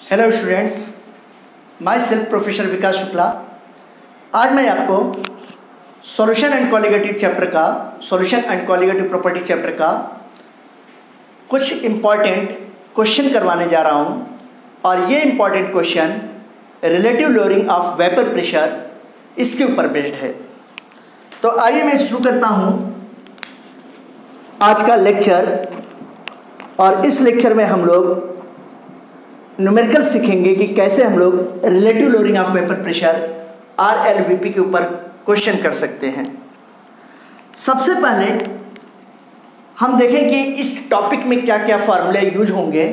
Hello students, myself professor Vikas Shukla. आज मैं आपको सॉल्यूशन एंड कॉलिगेटिव चैप्टर का solution and colligative property chapter का कुछ इम्पॉर्टेंट क्वेश्चन करवाने जा रहा हूं और ये important question relative lowering of vapour pressure इसके ऊपर बेस्ड है। तो आइए मैं शुरू करता हूं आज का लेक्चर। और इस लेक्चर में हम लोग न्यूमेरिकल सीखेंगे कि कैसे हम लोग relative lowering of vapour pressure RLVP के ऊपर क्वेश्चन कर सकते हैं। सबसे पहले हम देखें कि इस टॉपिक में क्या क्या फार्मूले यूज होंगे।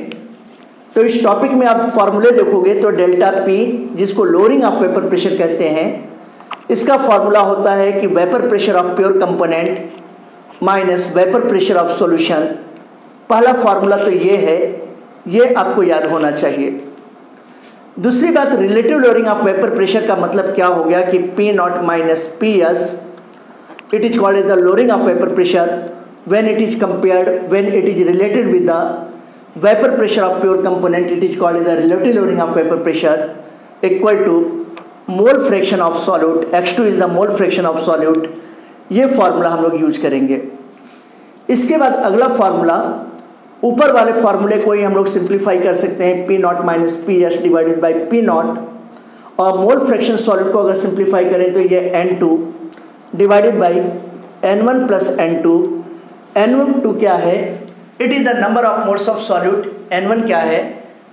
तो इस टॉपिक में आप फार्मूले देखोगे तो डेल्टा P, जिसको लोअरिंग ऑफ वेपर प्रेशर कहते हैं, इसका फार्मूला होता है कि vapour pressure of pure component minus vapour pressure of solution. पहला फार्मूला तो ये है, ये आपको याद होना चाहिए। दूसरी बात, relative lowering of vapour pressure का मतलब क्या हो गया कि P not minus PS, it is called as the lowering of vapour pressure when it is compared when it is related with the vapour pressure of pure component, it is called as the relative lowering of vapour pressure equal to mole fraction of solute. X2 is the mole fraction of solute. ये formula हम लोग use करेंगे। इसके बाद अगला formula, ऊपर वाले फार्मूले को ही हम लोग सिंप्लीफाई कर सकते हैं, P not minus PS divided by P not. और मोल फ्रैक्शन सॉल्यूट को अगर सिंप्लीफाई करें तो ये N2 divided by N1 plus N2। N12 क्या है? It is the number of moles of solute. N1 क्या है?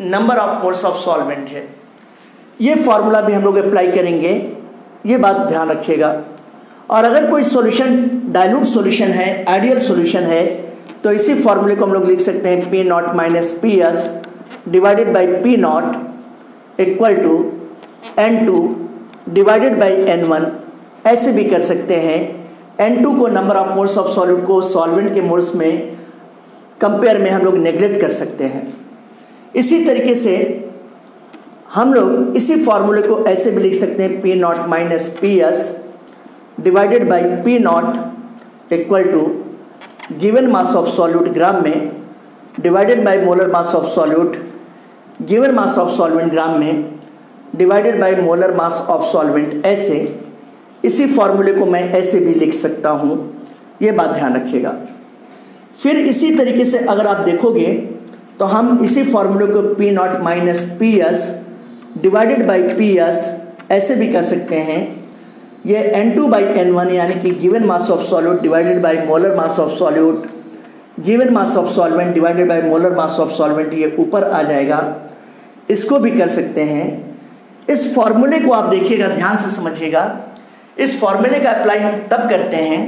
Number of moles of solvent है। ये फार्मूला भी हम लोग अप्लाई करेंगे, ये बात ध्यान रखिएगा। और अगर कोई सॉल्यूशन डाइल्यूट सॉल्यूशन है, आइडियल सॉल्यूशन है, तो इसी फार्मूले को हम लोग लिख सकते हैं P not minus PS divided by P not equal to N2 divided by N1। ऐसे भी कर सकते हैं। N2 को number of moles of solute को सॉल्वेंट के मोल्स में कंपेयर में हम लोग नेग्लेक्ट कर सकते हैं। इसी तरीके से हम लोग इसी फार्मूले को ऐसे भी लिख सकते हैं P not minus PS divided by P not equal to given mass of solute gram में divided by molar mass of solute, given mass of solvent gram में divided by molar mass of solvent. ऐसे इसी फार्मूले को मैं ऐसे भी लिख सकता हूँ, ये बात ध्यान रखिएगा। फिर इसी तरीके से अगर आप देखोगे तो हम इसी फार्मूले को P not minus PS divided by PS ऐसे भी कर सकते हैं। ये N2 बाई N1 यानी कि given mass of solute divided by molar mass of solute, given mass of solvent divided by molar mass of solvent, ये ऊपर आ जाएगा। इसको भी कर सकते हैं। इस फॉर्मूले को आप देखिएगा, ध्यान से समझिएगा। इस फॉर्मूले का अप्लाई हम तब करते हैं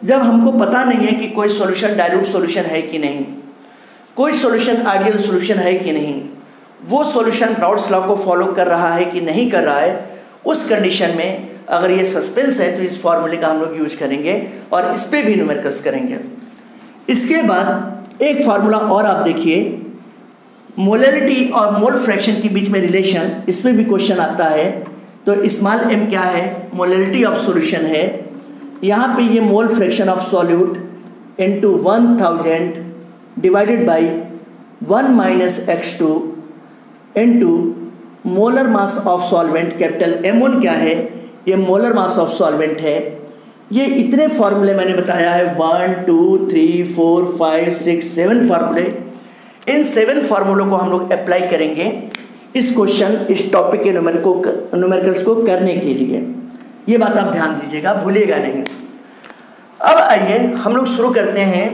जब हमको पता नहीं है कि कोई सॉल्यूशन डाइल्यूट सॉल्यूशन है कि नहीं, कोई सॉल्यूशन आइडियल सॉल्यूशन है कि नहीं, वो सॉल्यूशन राउट्स लॉ को फॉलो कर रहा है कि नहीं कर रहा है। उस कंडीशन में अगर ये सस्पेंस है तो इस फॉर्मूले का हम लोग यूज करेंगे और इस पे भी न्यूमेरिकल्स करेंगे। इसके बाद एक फार्मूला और आप देखिए, मोलैलिटी और मोल फ्रैक्शन के बीच में रिलेशन, इसमें भी क्वेश्चन आता है। तो स्मॉल m क्या है? मोलैलिटी ऑफ सॉल्यूशन है। यहाँ पे ये मोल fraction of solute into 1000 divided by 1 minus X2 into molar mass of solvent. Capital M1 क्या है? ये मोलर मास ऑफ सॉल्वेंट है। ये इतने फार्मूले मैंने बताया है, 1 2 3 4 5 6 7 फार्मूले। इन 7 फार्मूलों को हम लोग अप्लाई करेंगे इस क्वेश्चन, इस टॉपिक के न्यूमेरिकल्स को करने के लिए। ये बात आप ध्यान दीजिएगा, भूलिएगा नहीं। अब आइए हम लोग शुरू करते हैं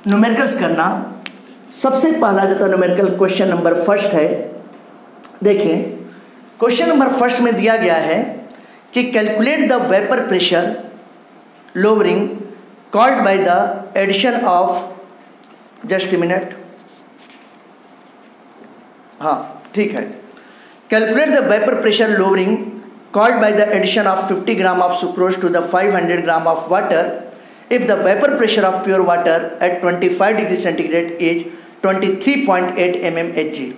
न्यूमेरिकल्स करना। सबसे पहला जो था न्यूमेरिकल क्वेश्चन नंबर फर्स्ट है। देखिए, क्वेश्चन नंबर फर्स्ट में दिया गया है कि calculate the vapour pressure lowering called by the addition of, just a minute, हाँ ठीक है, calculate the vapour pressure lowering called by the addition of 50 gram of sucrose to the 500 gram of water if the vapour pressure of pure water at 25 degree centigrade is 23.8 mmHg।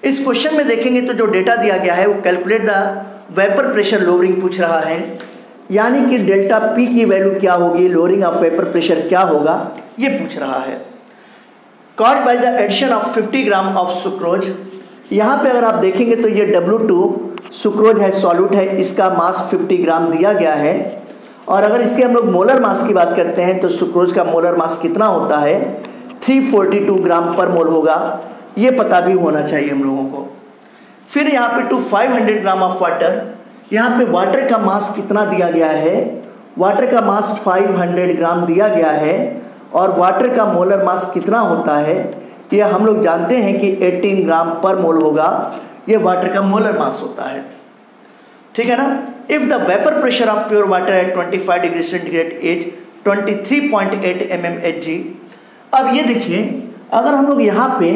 इस question में देखेंगे तो जो data दिया गया है वो calculate the vapour pressure lowering पूछ रहा है, यानी कि डेल्टा P की वैल्यू क्या होगी, लोअरिंग ऑफ वेपर प्रेशर क्या होगा, ये पूछ रहा है। Called by the addition of 50 gram of sucrose, यहाँ पे अगर आप देखेंगे तो ये W2 सुक्रोज है, सॉल्यूट है, इसका मास 50 ग्राम दिया गया है। और अगर इसके हम लोग मोलर मास की बात करते हैं तो सुक्रोज का मोलर मास कितना होता है, 342 ग्राम पर मोल होगा, ये पता भी होना चाहिए हम लोगों को। फिर यहाँ पे टू 500 ग्राम ऑफ वाटर, यहाँ पे वाटर का मास कितना दिया गया है, वाटर का मास 500 ग्राम दिया गया है। और वाटर का मोलर मास कितना होता है, ये हम लोग जानते हैं कि 18 ग्राम पर मोल होगा, ये वाटर का मोलर मास होता है, ठीक है ना। If the vapour pressure of pure water at 25 degree centigrade is 23.8 mmHg। अब ये देखिए, अगर हम लोग यहाँ पे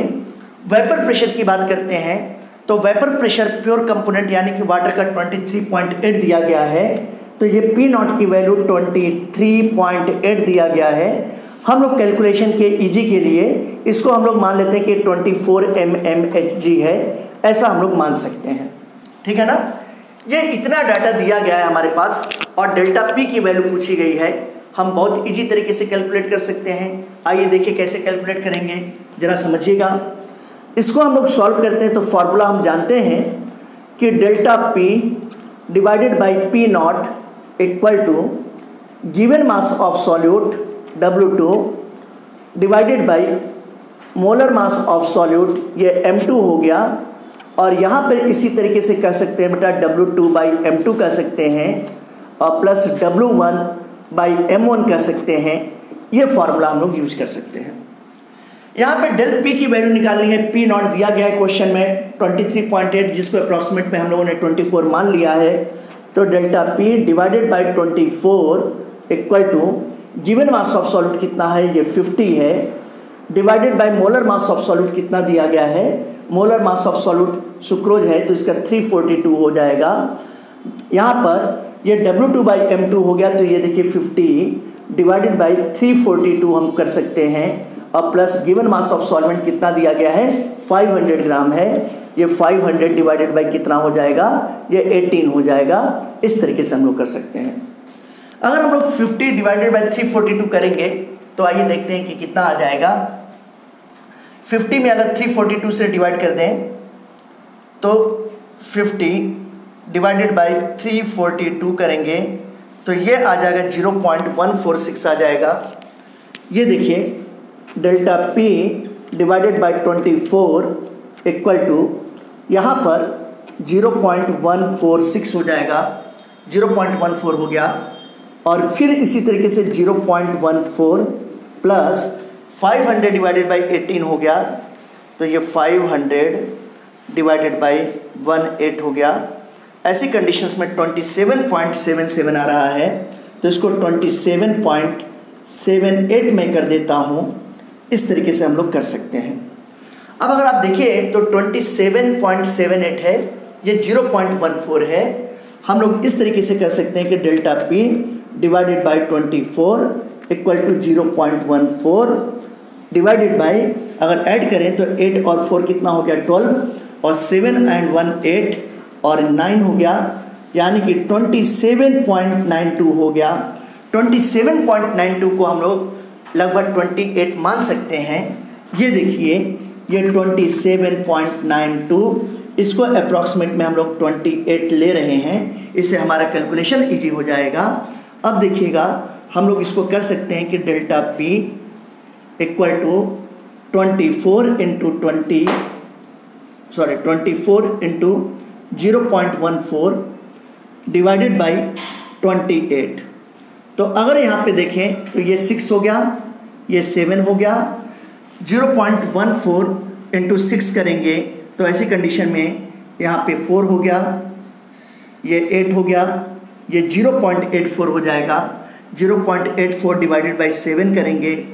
वेपर प्रेशर की बात करते हैं तो वेपर प्रेशर प्योर कंपोनेंट यानी कि वाटर का 23.8 दिया गया है, तो ये P0 की वैल्यू 23.8 दिया गया है। हम लोग कैलकुलेशन के इजी के लिए इसको हम लोग मान लेते हैं कि 24 mmHg है, ऐसा हम लोग मान सकते हैं, ठीक है ना। ये इतना डाटा दिया गया है हमारे पास और डेल्टा P की वैल्यू पूछी गई है। हम बहुत इजी तरीके से कैलकुलेट कर सकते हैं। आइए देखिए कैसे कैलकुलेट करेंगे, ज़रा समझिएगा। इसको हम लोग सॉल्व करते हैं तो फॉर्मूला हम जानते हैं कि delta P divided by P0 equal to given mass of solute W2 divided by molar mass of solute, ये M2 हो गया। और यहाँ पर इसी तरीके से कर सकते हैं बेटा, W2 बाई M2 कर सकते हैं और प्लस W1 बाई M1 कर सकते हैं। ये फार्मूला हम लोग यूज कर सकते हैं। यहाँ पे डेल P की वैल्यू निकालनी है। P0 दिया गया है क्वेश्चन में 23.8, जिसको अप्रॉक्सीमेट में हम लोगों ने 24 मान लिया है। तो delta P divided by 24 equal to given mass of solute कितना है, ये 50 है, divided by molar mass of solute कितना दिया गया है, molar mass of solute sucrose है तो इसका 342 हो जाएगा। यहाँ पर ये W2 बाई M2 हो गया, तो ये देखिए 50 डिवाइडेड बाई 342 हम कर सकते हैं और plus given mass of solvent कितना दिया गया है, 500 ग्राम है, ये 500 डिवाइडेड बाई कितना हो जाएगा, ये 18 हो जाएगा। इस तरीके से हम लोग कर सकते हैं। अगर हम लोग 50 डिवाइडेड बाई 342 करेंगे तो आइए देखते हैं कि कितना आ जाएगा। 50 में अगर 342 से डिवाइड कर दें तो 50 डिवाइडेड बाई 342 करेंगे तो ये आ जाएगा 0.146 आ जाएगा। ये देखिए delta P divided by 24 equal to यहाँ पर 0.146 हो जाएगा, 0.14 हो गया। और फिर इसी तरीके से 0.14 प्लस 500 डिवाइडेड बाई 18 हो गया, तो ये 500 डिवाइडेड बाई 18 हो गया। ऐसी कंडीशंस में 27.77 आ रहा है, तो इसको 27.78 में कर देता हूँ। इस तरीके से हम लोग कर सकते हैं। अब अगर आप देखिए तो 27.78 है, ये 0.14 है। हम लोग इस तरीके से कर सकते हैं कि delta P divided by 24 equal to 0.14 divided by, अगर ऐड करें तो 8 और 4 कितना हो गया 12, और 7 एंड 1 8 और 9 हो गया, यानी कि 27.92 हो गया। 27.92 को हम लोग लगभग 28 मान सकते हैं। ये देखिए ये 27.92, इसको अप्रॉक्सीमेट में हम लोग 28 ले रहे हैं, इससे हमारा कैलकुलेशन इजी हो जाएगा। अब देखिएगा हम लोग इसको कर सकते हैं कि delta P equal to 24 into 0.14 divided by 28। तो अगर यहाँ पे देखें तो ये 6 हो गया, ये 7 हो गया, 0.14 इंटू 6 करेंगे तो ऐसी कंडीशन में यहाँ पे 4 हो गया, ये 8 हो गया, ये 0.84 हो जाएगा। 0.84 डिवाइडेड बाई 7 करेंगे,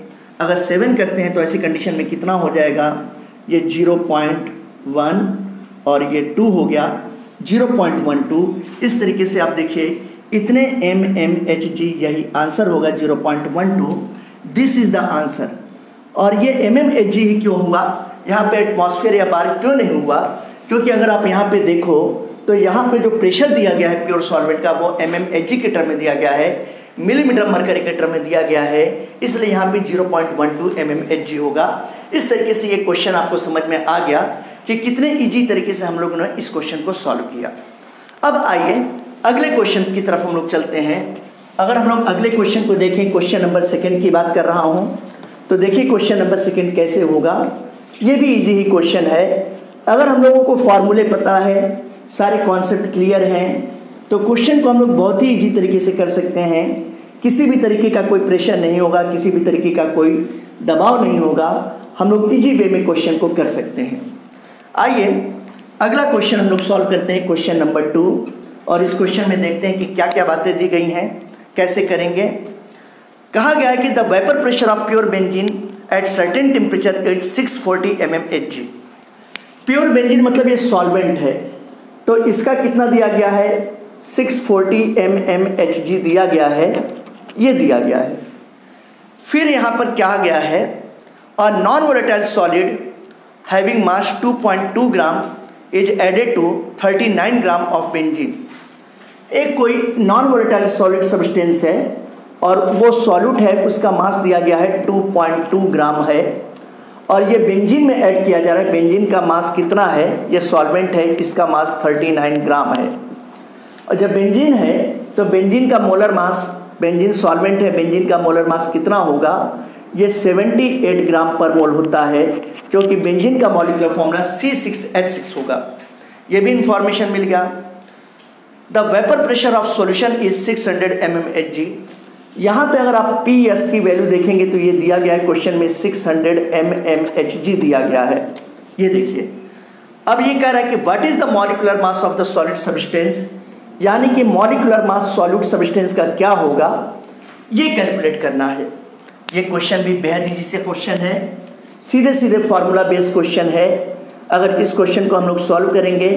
अगर 7 करते हैं तो ऐसी कंडीशन में कितना हो जाएगा, ये 0.1 और ये 2 हो गया, 0.12। इस तरीके से आप देखिए इतने mmHg यही आंसर होगा, 0.12। This is the answer. और ये mmHg ही क्यों हुआ, यहाँ पे एटमॉस्फेयर या बार क्यों नहीं हुआ, क्योंकि अगर आप यहाँ पे देखो तो यहाँ पे जो प्रेशर दिया गया है प्योर सॉल्वेंट का वो mmHg के टर्म में दिया गया है, मिलीमीटर मरकरी के टर्म में दिया गया है, इसलिए यहाँ पे 0.12 mmHg होगा। इस तरीके से ये क्वेश्चन आपको समझ में आ गया। कि कितने इजी तरीके से हम लोगों ने इस क्वेश्चन को सॉल्व किया। अब आइए अगले क्वेश्चन की तरफ हम लोग चलते हैं। अगर हम लोग अगले क्वेश्चन को देखें, क्वेश्चन नंबर 2 की बात कर रहा हूँ, तो देखिए क्वेश्चन नंबर 2 कैसे होगा। ये भी इजी ही क्वेश्चन है। अगर हम लोगों को फॉर्मूले पता है, सारे कॉन्सेप्ट क्लियर हैं, तो क्वेश्चन को हम लोग बहुत ही इजी तरीके से कर सकते हैं। किसी भी तरीके का कोई प्रेशर नहीं होगा, किसी भी तरीके का कोई दबाव नहीं होगा, हम लोग इजी वे में क्वेश्चन को कर सकते हैं। आइए अगला क्वेश्चन हम लोग सॉल्व करते हैं, क्वेश्चन नंबर 2, और इस क्वेश्चन में देखते हैं कि क्या क्या बातें दी गई हैं, कैसे करेंगे। कहा गया है कि the vapour pressure of pure benzene at certain temperature is 640 mmHg। Pure benzene मतलब ये सॉल्वेंट है, तो इसका कितना दिया गया है, 640 mmHg दिया गया है, ये दिया गया है। फिर यहाँ पर क्या गया है, a non volatile solid having mass 2.2 gram is added to 39 gram of benzene. एक कोई नॉन वोलेटाइल सॉलिड सब्सटेंस है और वो सॉल्यूट है, उसका मास दिया गया है 2.2 ग्राम है, और ये बेंजीन में ऐड किया जा रहा है। बेंजीन का मास कितना है, ये सॉल्वेंट है, इसका मास 39 ग्राम है। और जब बेंजीन है तो बेंजीन का मोलर मास, बेंजीन सॉल्वेंट है, बेंजीन का मोलर मास कितना होगा, ये 78 ग्राम पर मोल होता है, क्योंकि बेंजीन का मॉलिक्यूलर फॉर्मूला C6H6 होगा। ये भी इंफॉर्मेशन मिल गया। The vapour pressure of solution is 600 mmHg। यहाँ पे अगर आप PS की वैल्यू देखेंगे तो ये दिया गया है क्वेश्चन में 600 mmHg दिया गया है। ये देखिए, अब ये कह रहा है कि what is the molecular mass of the solid substance, यानी कि मॉलिक्यूलर मास सॉलिड सब्सटेंस का क्या होगा, ये कैलकुलेट करना है। ये क्वेश्चन भी बेहद ही से क्वेश्चन है, सीधे सीधे फार्मूला बेस्ड क्वेश्चन है। अगर इस क्वेश्चन को हम लोग सॉल्व करेंगे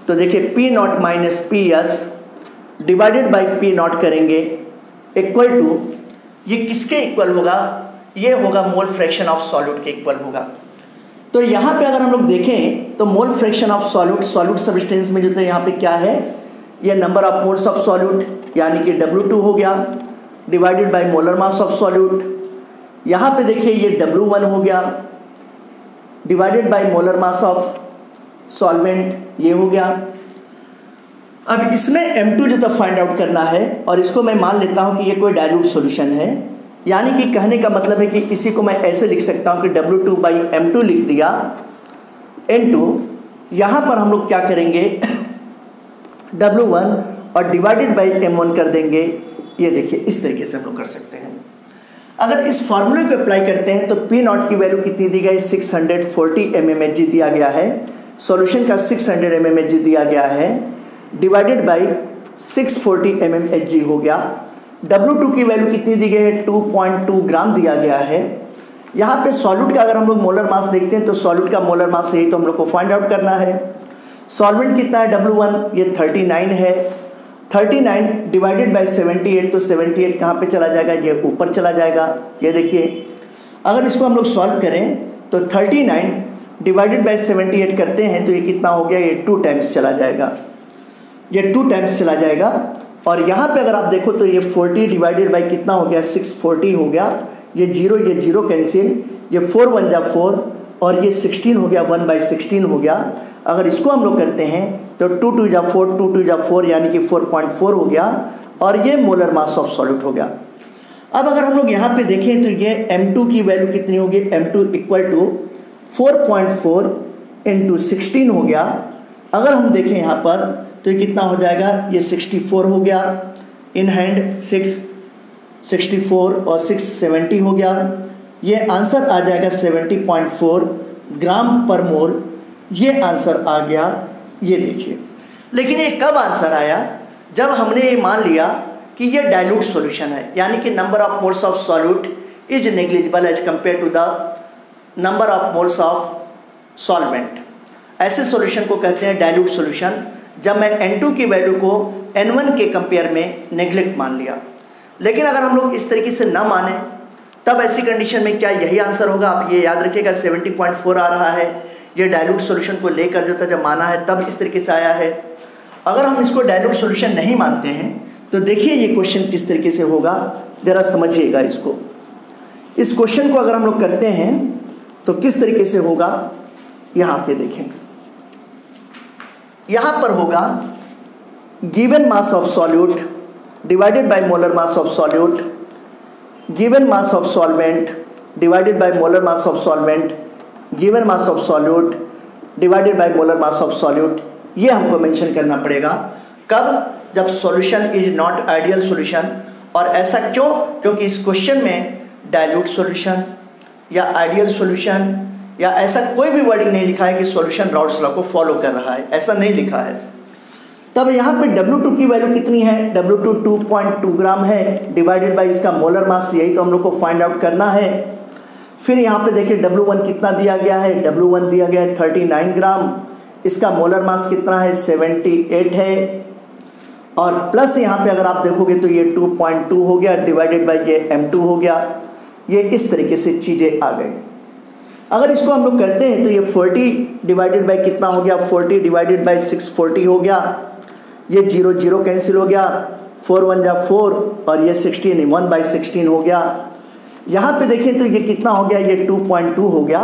तो देखिए P0 minus PS divided by P0 करेंगे इक्वल टू, ये किसके इक्वल होगा, ये होगा मोल फ्रैक्शन ऑफ सॉल्यूट के इक्वल होगा। तो यहाँ पे अगर हम लोग देखें तो मोल fraction of solute, solute substance में जो है यहाँ पे क्या है, ये number of moles of solute यानी कि W2 हो गया, divided by molar mass of solute. यहाँ पे देखिए ये W1 हो गया, divided by molar mass of solvent, ये हो गया। अब इसमें M2 जो तो फाइंड आउट करना है, और इसको मैं मान लेता हूँ कि ये कोई डाइल्यूट सॉल्यूशन है, यानी कि कहने का मतलब है कि इसी को मैं ऐसे लिख सकता हूँ कि W2 बाई M2 लिख दिया N2। यहाँ पर हम लोग क्या करेंगे, W1 और डिवाइडेड बाई M1 कर देंगे। ये देखिए इस तरीके से हम लोग कर सकते हैं। अगर इस फार्मूले को अप्लाई करते हैं तो P0 की वैल्यू कितनी दी गई, 640 mmHg दिया गया है, सॉल्यूशन का 600 mmHg दिया गया है, डिवाइडेड बाई 640 mmHg हो गया। W2 की वैल्यू कितनी दी गई है, 2.2 ग्राम दिया गया है। यहाँ पे सॉल्यूट का अगर हम लोग मोलर मास देखते हैं तो सॉल्यूट का मोलर मास है, तो हम लोग को फाइंड आउट करना है। सॉल्वेंट कितना है W1, ये 39 है, 39 डिवाइडेड बाई 78, तो 78 कहाँ पे चला जाएगा, ये ऊपर चला जाएगा। ये देखिए अगर इसको हम लोग सॉल्व करें तो 39 डिवाइडेड बाई 78 करते हैं तो ये कितना हो गया, ये 2 टाइम्स चला जाएगा, ये 2 टाइम्स चला जाएगा। और यहाँ पे अगर आप देखो तो ये 40 डिवाइडेड बाई कितना हो गया, 640 हो गया। ये जीरो कैंसिल, ये 4 1 जा 4, और ये 16 हो गया, 1/16 हो गया। अगर इसको हम लोग करते हैं तो 2 2 जा 4, 2 2 जा 4 यानी कि 4.4 हो गया, और ये मोलर मास ऑफ सॉल्यूट हो गया। अब अगर हम लोग यहाँ पे देखें तो ये M2 की वैल्यू कितनी होगी, M2 इक्वल टू 4.4 इंटू 16 हो गया। अगर हम देखें यहाँ पर तो ये कितना हो जाएगा, ये 64 हो गया, इन हैंड 64 और 6 70 हो गया। ये आंसर आ जाएगा 70.4 ग्राम पर मोल, ये आंसर आ गया। ये देखिए, लेकिन ये कब आंसर आया, जब हमने ये मान लिया कि ये डाइल्यूट सॉल्यूशन है, यानी कि number of moles of solute is negligible as compare to the number of moles of solvent. ऐसे सॉल्यूशन को कहते हैं डाइल्यूट सॉल्यूशन, जब मैं N2 की वैल्यू को N1 के कंपेयर में नेग्लेक्ट मान लिया। लेकिन अगर हम लोग इस तरीके से ना माने तब ऐसी कंडीशन में क्या यही आंसर होगा। आप ये याद रखिएगा 70.4 आ रहा है, ये डाइल्यूट सॉल्यूशन को लेकर जो था जब माना है तब इस तरीके से आया है। अगर हम इसको डाइल्यूट सॉल्यूशन नहीं मानते हैं तो देखिए ये क्वेश्चन किस तरीके से होगा, ज़रा समझिएगा इसको। इस क्वेश्चन को अगर हम लोग करते हैं तो किस तरीके से होगा, यहाँ पे देखें। यहाँ पर होगा given mass of solute divided by molar mass of solute, given mass of solvent divided by molar mass of solvent, given mass of solute divided by molar mass of solute. ये हमको मेंशन करना पड़ेगा कब? जब solution is not ideal solution. और ऐसा क्यों? क्योंकि इस क्वेश्चन में डाइल्यूट सॉल्यूशन या आइडियल सॉल्यूशन या ऐसा कोई भी वर्डिंग नहीं लिखा है कि सॉल्यूशन राउल्ट्स लॉ को फॉलो कर रहा है, ऐसा नहीं लिखा है। तब यहाँ पे W2 की वैल्यू कितनी है? W2 2.2 ग्राम है डिवाइडेड बाय इसका मोलर मास, यही तो हम लोग को फाइंड आउट करना है। फिर यहाँ पे देखिए W1 कितना दिया गया है? W1 दिया गया है 39 ग्राम, इसका मोलर मास कितना है? 78 है। और प्लस यहाँ पे अगर आप देखोगे तो ये 2.2 हो गया डिवाइडेड बाय ये M2 हो गया। ये इस तरीके से चीज़ें आ गई। अगर इसको हम लोग करते हैं तो ये 40 डिवाइडेड बाय कितना हो गया? 40 डिवाइडेड बाय 640 हो गया। ये 0 0 कैंसिल हो गया, 4 1 जा 4 और ये 16 1 बाई 16 हो गया। यहाँ पे देखें तो ये कितना हो गया? ये 2.2 हो गया।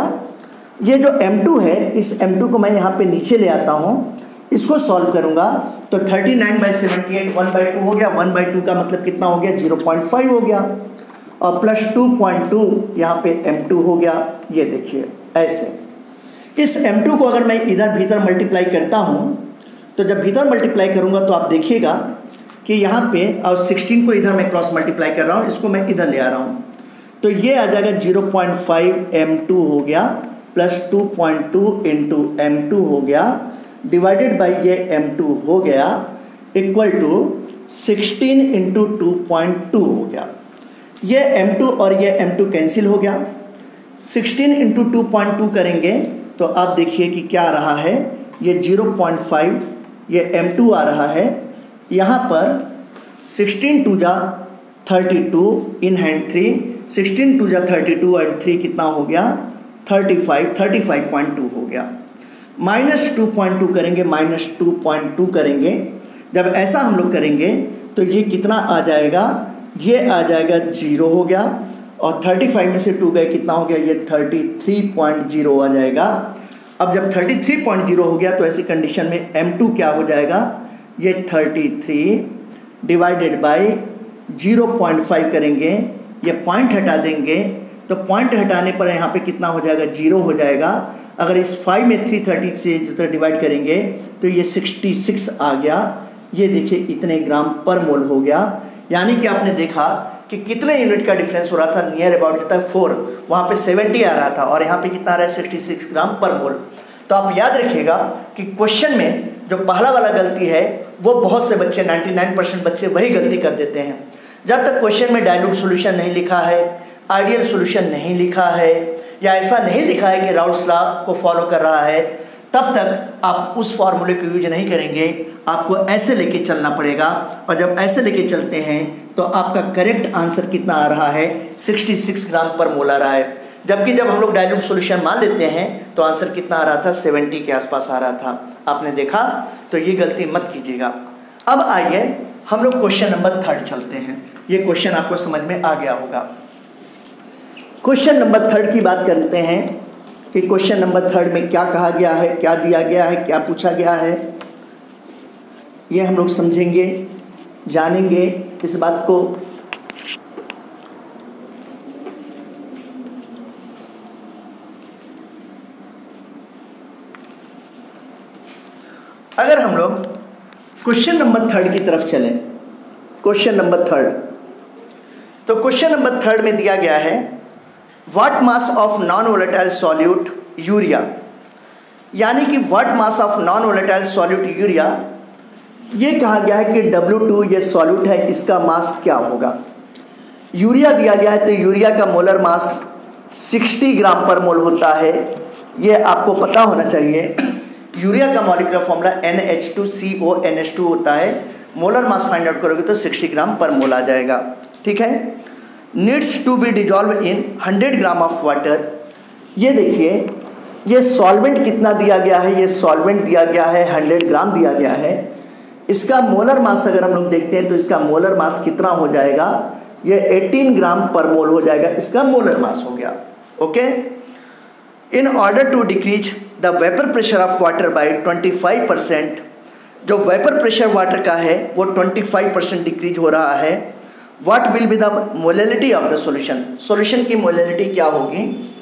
ये जो M2 है, इस M2 को मैं यहाँ पे नीचे ले आता हूँ, इसको सॉल्व करूँगा तो 39 बाई 78 1/2 हो गया। 1/2 का मतलब कितना हो गया? 0.5 हो गया और प्लस 2.2 यहाँ पे M2 हो गया। ये देखिए ऐसे। इस M2 को अगर मैं इधर भीतर मल्टीप्लाई करता हूँ तो जब भीतर मल्टीप्लाई करूँगा तो आप देखिएगा कि यहाँ पे, और 16 को इधर मैं क्रॉस मल्टीप्लाई कर रहा हूँ, इसको मैं इधर ले आ रहा हूँ तो ये आ जाएगा 0.5 M2 हो गया प्लस 2.2 इंटू M2 हो गया डिवाइडेड बाई ये M2 हो गया इक्वल टू 16 इंटू 2.2 हो गया। ये M2 और ये M2 कैंसिल हो गया। 16 इंटू 2.2 करेंगे तो आप देखिए कि क्या आ रहा है? ये 0.5, ये M2 आ रहा है। यहाँ पर 16 2 जा 32 इन हैंड 3, 16 2 जा 32 एंड 3 कितना हो गया? 35.2 हो गया। माइनस 2.2 करेंगे, माइनस 2.2 करेंगे। जब ऐसा हम लोग करेंगे तो ये कितना आ जाएगा? ये आ जाएगा 0 हो गया और 35 में से 2 गए कितना हो गया? ये 33.0 आ जाएगा। अब जब 33.0 हो गया तो ऐसी कंडीशन में M2 क्या हो जाएगा? ये 33 डिवाइडेड बाई 0.5 करेंगे, ये पॉइंट हटा देंगे तो पॉइंट हटाने पर यहाँ पे कितना हो जाएगा? 0 हो जाएगा। अगर इस 5 में 330 से डिवाइड करेंगे तो ये 66 आ गया। ये देखिए इतने ग्राम पर मोल हो गया। यानी कि आपने देखा कि कितने यूनिट का डिफरेंस हो रहा था? नियर अबाउट कितना? 4, वहाँ पे 70 आ रहा था और यहाँ पे कितना आ रहा है? 66 ग्राम पर मोल। तो आप याद रखिएगा कि क्वेश्चन में जो पहला वाला गलती है वो बहुत से बच्चे 99% बच्चे वही गलती कर देते हैं। जब तक क्वेश्चन में डाइल्यूट सॉल्यूशन नहीं लिखा है, आइडियल सॉल्यूशन नहीं लिखा है या ऐसा नहीं लिखा है कि राउल्ट्स लॉ को फॉलो कर रहा है, तब तक आप उस फॉर्मूले को यूज नहीं करेंगे। आपको ऐसे लेके चलना पड़ेगा और जब ऐसे लेके चलते हैं तो आपका करेक्ट आंसर कितना आ रहा है? 66 ग्राम पर मोल आ रहा है। जबकि जब हम लोग डाइल्यूट सॉल्यूशन मान लेते हैं तो आंसर कितना आ रहा था? 70 के आसपास आ रहा था। आपने देखा? तो ये गलती मत कीजिएगा। अब आइए हम लोग क्वेश्चन नंबर 3 चलते हैं। ये क्वेश्चन आपको समझ में आ गया होगा। क्वेश्चन नंबर 3 की बात करते हैं कि क्वेश्चन नंबर 3 में क्या कहा गया है, क्या दिया गया है, क्या पूछा गया है, ये हम लोग समझेंगे, जानेंगे इस बात को। अगर हम लोग क्वेश्चन नंबर 3 की तरफ चलें, क्वेश्चन नंबर 3, तो क्वेश्चन नंबर 3 में दिया गया है what mass of non volatile solute urea, यानी कि what mass of non volatile solute urea. ये कहा गया है कि W2 ये सॉल्यूट है, इसका मास क्या होगा? यूरिया दिया गया है तो यूरिया का मोलर मास 60 ग्राम पर मोल होता है। ये आपको पता होना चाहिए। यूरिया का मॉलिक्यूलर फॉर्मूला NH2CONH2 होता है। मोलर मास फाइंड आउट करोगे तो 60 ग्राम पर मोल आ जाएगा। ठीक है। Needs to be dissolve in 100 gram of water. ये देखिए ये सॉल्वेंट कितना दिया गया है? ये सॉल्वेंट दिया गया है 100 ग्राम दिया गया है। इसका मोलर मास अगर हम लोग देखते हैं तो इसका मोलर मास कितना हो जाएगा? ये 18 ग्राम पर मोल हो जाएगा, इसका मोलर मास हो गया। Okay. In order to decrease the vapour pressure of water by 25%, जो वेपर प्रेशर वाटर का है वो 25% डिक्रीज हो रहा है। What will be the molality of the solution, solution की मोलैलिटी क्या होगी?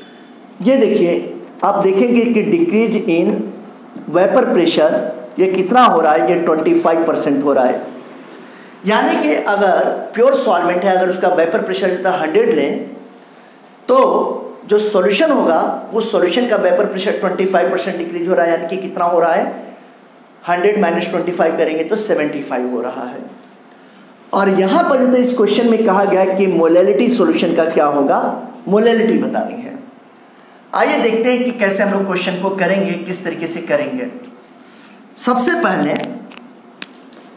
ये देखिए, आप देखेंगे कि डिक्रीज इन वेपर प्रेशर ये कितना हो रहा है, ये 25% हो रहा है। यानी कि अगर प्योर सॉल्वेंट है, अगर उसका वेपर प्रेशर जितना 100 लें तो जो सॉल्यूशन होगा वो सॉल्यूशन का वेपर प्रेशर 25% डिक्रीज हो रहा है। यानी कि कितना हो रहा है, 100 माइनस 25 करेंगे तो 75 हो रहा है। और यहाँ पर जो इस क्वेश्चन में कहा गया कि मोलैलिटी सॉल्यूशन का क्या होगा, मोलैलिटी बतानी है। आइए देखते हैं कि कैसे हम लोग क्वेश्चन को करेंगे, किस तरीके से करेंगे। सबसे पहले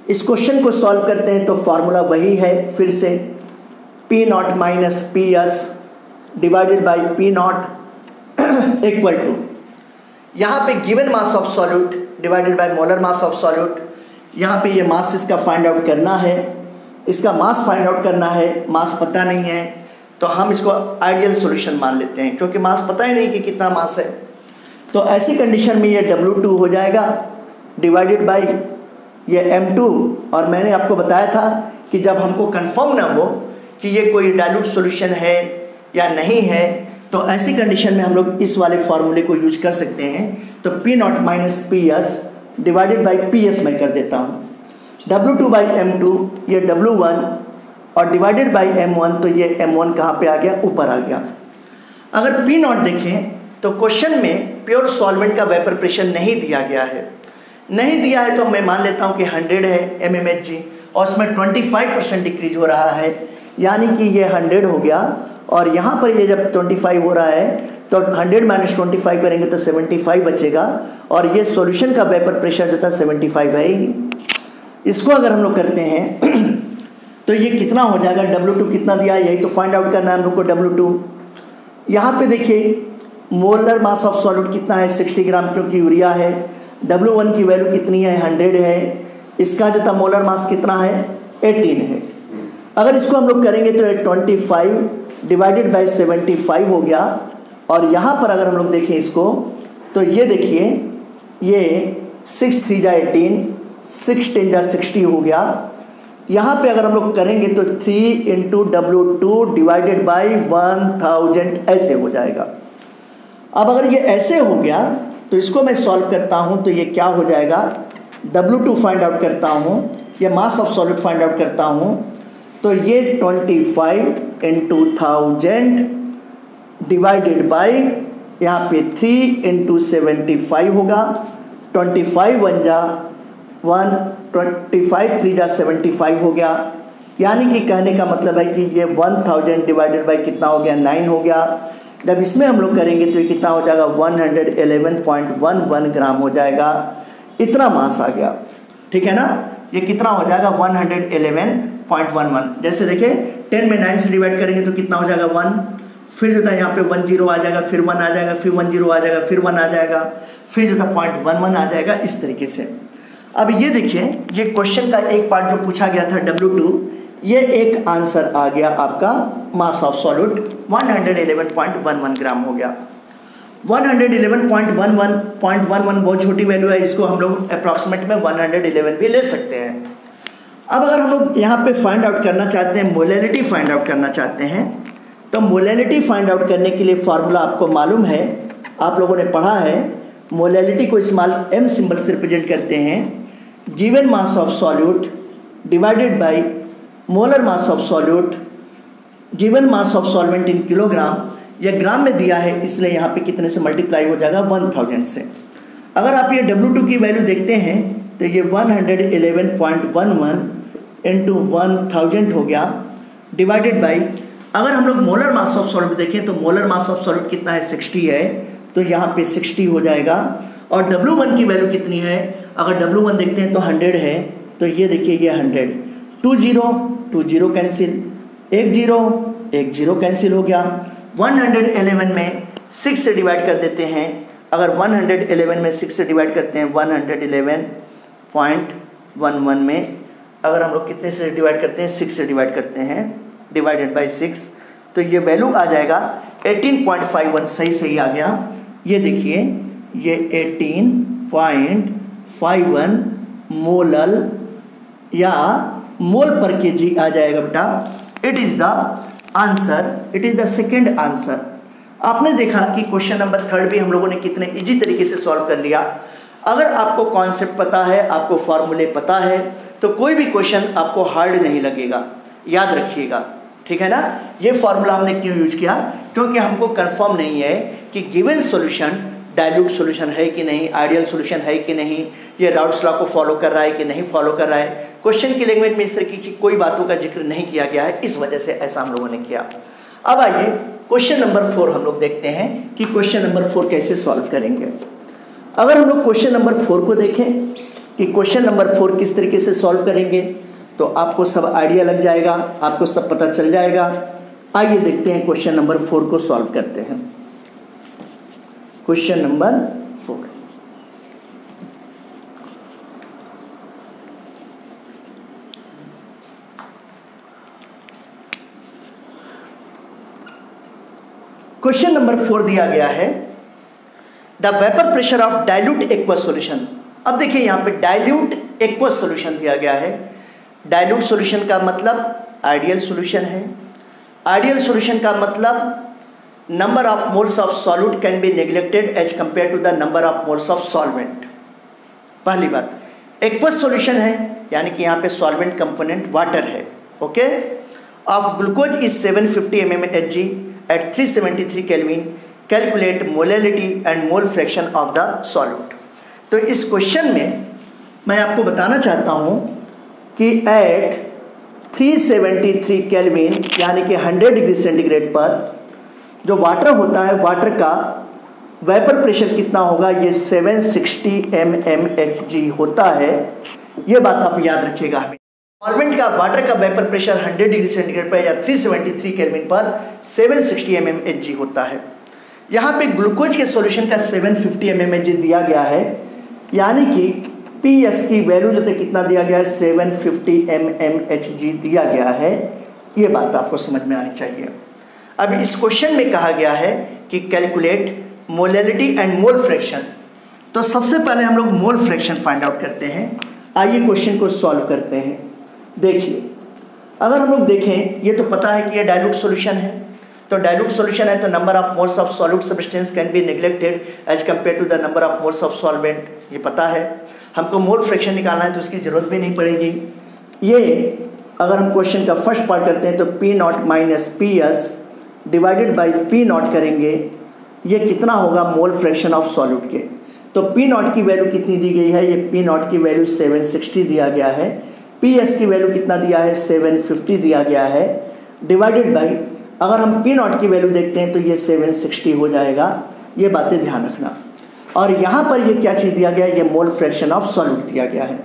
इस क्वेश्चन को सॉल्व करते हैं तो फॉर्मूला वही है, फिर से P not minus P S divided by P not equal to, यहाँ पे given mass of solute divided by molar mass of solute. यहाँ पे ये मास इसका फाइंड आउट करना है, इसका मास फाइंड आउट करना है। मास पता नहीं है तो हम इसको आइडियल सॉल्यूशन मान लेते हैं, क्योंकि मास पता ही नहीं कि कितना मास है। तो ऐसी कंडीशन में ये W2 हो जाएगा डिवाइडेड बाई ये M2। और मैंने आपको बताया था कि जब हमको कंफर्म ना हो कि ये कोई डाइल्यूट सॉल्यूशन है या नहीं है, तो ऐसी कंडीशन में हम लोग इस वाले फार्मूले को यूज कर सकते हैं। तो P not minus P S divided by P S मैं कर देता हूँ, W2 बाई M2 ये W1 और डिवाइडेड बाई M1, तो ये M1 कहाँ पे आ गया, ऊपर आ गया। अगर पी नॉट देखें तो क्वेश्चन में प्योर सॉल्वेंट का वेपर प्रेशर नहीं दिया गया है, नहीं दिया है तो मैं मान लेता हूँ कि 100 है mmHg और उसमें 25% डिक्रीज हो रहा है, यानी कि ये 100 हो गया। और यहाँ पर ये जब 25 हो रहा है तो 100 माइनस 25 करेंगे तो 75 बचेगा, और ये सॉल्यूशन का वेपर प्रेशर जो था 75 है ही। इसको अगर हम लोग करते हैं तो ये कितना हो जाएगा, W2 कितना दिया है यही तो फाइंड आउट करना है हम लोग को। W2 यहाँ पे देखिए मोलर मास ऑफ सॉल्यूट कितना है, 60 ग्राम, क्योंकि यूरिया है। W1 की वैल्यू कितनी है, 100 है। इसका जो था मोलर मास कितना है, 18 है। अगर इसको हम लोग करेंगे तो 25 डिवाइडेड बाई 75 हो गया। और यहाँ पर अगर हम लोग देखें इसको तो ये देखिए, ये 6 3 जा 18, 6 10 जा 60 हो गया। यहाँ पे अगर हम लोग करेंगे तो 3 इंटू W2 डिवाइडेड बाई 1000 ऐसे हो जाएगा। अब अगर ये ऐसे हो गया तो इसको मैं सॉल्व करता हूँ तो ये क्या हो जाएगा, W2 फाइंड आउट करता हूँ, ये mass of solid find out करता हूँ, तो ये 25 इंटू 1000 डिवाइडेड बाई यहाँ पे 3 इंटू 75 होगा। 25 1 जा 1, 25 3 जा 75 हो गया। यानी कि कहने का मतलब है कि ये 1000 डिवाइडेड बाई कितना हो गया, 9 हो गया। जब इसमें हम लोग करेंगे तो ये कितना हो जाएगा, 111.11 ग्राम हो जाएगा। इतना मास आ गया, ठीक है ना। ये कितना हो जाएगा, 111.11। जैसे देखिए 10 में 9 से डिवाइड करेंगे तो कितना हो जाएगा, 1। फिर जो था यहाँ पे 10 आ जाएगा, फिर 1 आ जाएगा, फिर 10 आ जाएगा, फिर 1 आ जाएगा, फिर जो था 0.11 आ जाएगा, इस तरीके से। अब ये देखिए, ये क्वेश्चन का एक पार्ट जो पूछा गया था W2, ये एक आंसर आ गया आपका मास ऑफ सॉल्यूट 111.11 ग्राम हो गया। 111.11 बहुत छोटी वैल्यू है, इसको हम लोग अप्रॉक्सीमेट में 111 भी ले सकते हैं। अब अगर हम लोग यहाँ पे फाइंड आउट करना चाहते हैं, मोलैलिटी फाइंड आउट करना चाहते हैं, तो मोलैलिटी फाइंड आउट करने के लिए फार्मूला आपको मालूम है, आप लोगों ने पढ़ा है। मोलैलिटी को स्मॉल m सिंबल से रिप्रेजेंट करते हैं, given mass of solute divided by molar mass of solute, given mass of solvent in kilogram. यह ग्राम में दिया है इसलिए यहाँ पे कितने से मल्टीप्लाई हो जाएगा, 1000 से। अगर आप ये W2 की वैल्यू देखते हैं तो ये 111.11 इंटू 1000 हो गया, डिवाइडेड बाई, अगर हम लोग मोलर मास ऑफ सॉल्यूट देखें तो मोलर मास ऑफ सॉल्यूट कितना है, 60 है, तो यहाँ पे 60 हो जाएगा। और W1 की वैल्यू कितनी है, अगर W1 देखते हैं तो 100 है, तो ये देखिए ये 100, 2 0 कैंसिल, 1 0 कैंसिल हो गया। 111 में 6 से डिवाइड कर देते हैं, अगर 111 में 6 से डिवाइड करते हैं, 111.11 में अगर हम लोग कितने से डिवाइड करते हैं, 6 से डिवाइड करते हैं, डिवाइडेड बाई 6, तो ये वैल्यू आ जाएगा 18.51। सही आ गया। ये देखिए ये 18.51 मोलल या मोल पर केजी आ जाएगा बेटा। It is the answer, it is the second answer. आपने देखा कि क्वेश्चन नंबर 3 भी हम लोगों ने कितने इजी तरीके से सॉल्व कर लिया। अगर आपको कॉन्सेप्ट पता है, आपको फॉर्मूले पता है, तो कोई भी क्वेश्चन आपको हार्ड नहीं लगेगा, याद रखिएगा, ठीक है ना। ये फॉर्मूला हमने क्यों यूज किया, क्योंकि हमको कंफर्म नहीं है कि गिवन सॉल्यूशन डाइल्यूट सॉल्यूशन है कि नहीं, आइडियल सॉल्यूशन है कि नहीं, ये राउट्स लॉ को फॉलो कर रहा है कि नहीं फॉलो कर रहा है। क्वेश्चन की लैंग्वेज में इस तरीके की कोई बातों का जिक्र नहीं किया गया है, इस वजह से ऐसा हम लोगों ने किया। अब आइए क्वेश्चन नंबर 4 हम लोग देखते हैं कि क्वेश्चन नंबर 4 कैसे सॉल्व करेंगे। अगर हम लोग क्वेश्चन नंबर 4 को देखें कि क्वेश्चन नंबर 4 किस तरीके से सॉल्व करेंगे, तो आपको सब आइडिया लग जाएगा, आपको सब पता चल जाएगा। आइए देखते हैं क्वेश्चन नंबर 4 को सॉल्व करते हैं। क्वेश्चन नंबर 4, क्वेश्चन नंबर 4 दिया गया है the vapour pressure of dilute aqueous solution. अब देखिए यहाँ पे डाइल्यूट एक्वस सॉल्यूशन दिया गया है। डाइल्यूट सॉल्यूशन का मतलब आइडियल सॉल्यूशन है। आइडियल सॉल्यूशन का मतलब number of moles of solute can be neglected as compare to the number of moles of solvent. पहली बात, एक्वस सॉल्यूशन है यानी कि यहाँ पे सॉल्वेंट कंपोनेंट वाटर है, okay. Of glucose is 750 mmHg at 373 Kelvin, calculate molality and mole fraction of the solute. तो इस क्वेश्चन में मैं आपको बताना चाहता हूँ कि एट 373 केल्विन यानी कि 100 डिग्री सेंटीग्रेड पर जो वाटर होता है, वाटर का वेपर प्रेशर कितना होगा, ये 760 mmHg होता है। ये बात आप याद रखिएगा। हमें सॉल्वेंट का वाटर का वेपर प्रेशर 100 डिग्री सेंटीग्रेड पर या 373 केल्विन पर 760 mmHg होता है। यहाँ पे ग्लूकोज के सॉल्यूशन का 750 mmHg दिया गया है, यानी कि PS की वैल्यू जो कितना दिया गया है, 750 mmHg दिया गया है। ये बात आपको समझ में आनी चाहिए। अब इस क्वेश्चन में कहा गया है कि calculate molality and mole fraction. तो सबसे पहले हम लोग मोल फ्रैक्शन फाइंड आउट करते हैं। आइए क्वेश्चन को सॉल्व करते हैं। देखिए, अगर हम लोग देखें, ये तो पता है कि ये डाइल्यूट सॉल्यूशन है, तो डाइल्यूट सॉल्यूशन है तो number of moles of solute substance can be neglected as compare to the number of moles of solvent, ये पता है। हमको मोल फ्रैक्शन निकालना है तो उसकी ज़रूरत भी नहीं पड़ेगी। ये अगर हम क्वेश्चन का फर्स्ट पार्ट करते हैं तो P0 minus PS divided by P0 करेंगे, ये कितना होगा, मोल फ्रैक्शन ऑफ सॉल्यूट के। तो P0 की वैल्यू कितनी दी गई है, ये P0 की वैल्यू 760 दिया गया है। PS की वैल्यू कितना दिया है, 750 दिया गया है, डिवाइडेड बाई, अगर हम P0 की वैल्यू देखते हैं तो ये 760 हो जाएगा। ये बातें ध्यान रखना। और यहाँ पर ये क्या चीज़ दिया गया है, ये मोल फ्रैक्शन ऑफ सॉल्यूट दिया गया है।